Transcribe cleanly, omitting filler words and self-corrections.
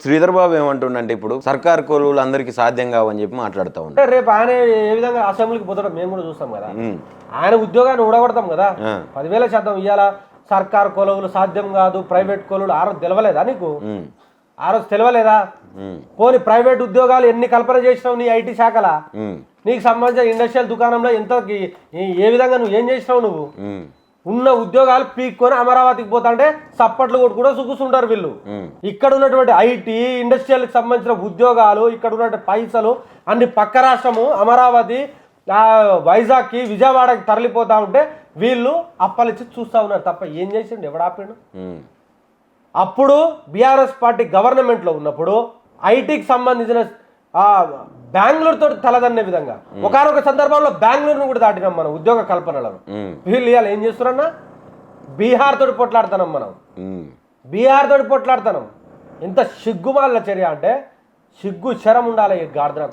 శ్రీధర్ బాబు ఏమంటుండంటే ఇప్పుడు సర్కార్ కొలువులు అందరికీ సాధ్యం కావని చెప్పి మాట్లాడుతూ ఉంటారు. రేపు ఆయన ఏ విధంగా అసెంబ్లీకి పోతాడో మేము కూడా చూస్తాం కదా. ఆయన ఉద్యోగాన్ని ఊడగొడతాం కదా. 10,000% ఇవాళ సర్కార్ కొలువులు సాధ్యం కాదు, ప్రైవేట్ కొలువులు ఆ రోజు తెలవలేదా నీకు? ఆ రోజు తెలవలేదా? పోనీ ప్రైవేట్ ఉద్యోగాలు ఎన్ని కల్పన చేసినావు నీ ఐటీ శాఖలా? నీకు సంబంధించిన ఇండస్ట్రియల్ దుకాణంలో ఎంత ఏ విధంగా నువ్వు ఏం చేసినావు? నువ్వు ఉన్న ఉద్యోగాలు పీక్కొని అమరావతికి పోతాంటే సప్పట్లు కూడా చూస్తుంటారు వీళ్ళు. ఇక్కడ ఉన్నటువంటి ఐటీ ఇండస్ట్రియల్కి సంబంధించిన ఉద్యోగాలు, ఇక్కడ ఉన్నటువంటి పైసలు అన్ని పక్క రాష్ట్రము అమరావతి, వైజాగ్కి, విజయవాడకి తరలిపోతా ఉంటే వీళ్ళు అప్పలిచ్చి చూస్తూ ఉన్నారు తప్ప ఏం చేసిండు? ఎవడాపాడు? అప్పుడు బీఆర్ఎస్ పార్టీ గవర్నమెంట్లో ఉన్నప్పుడు ఐటీకి సంబంధించిన బెంగళూరు తోటి తలదన్నే విధంగా ఒకనొక సందర్భంలో బెంగళూరును కూడా దాటినాం మనం ఉద్యోగ కల్పనలను. వీళ్ళు ఇవాళ ఏం చేస్తున్నారన్నా? బీహార్ తోటి పొట్లాడుతున్నాం మనం. బీహార్ తోటి పొట్లాడుతున్నాం. ఎంత సిగ్గుమాల చర్య అంటే సిగ్గు శరం ఉండాలి ఈ గార్దన కూడా.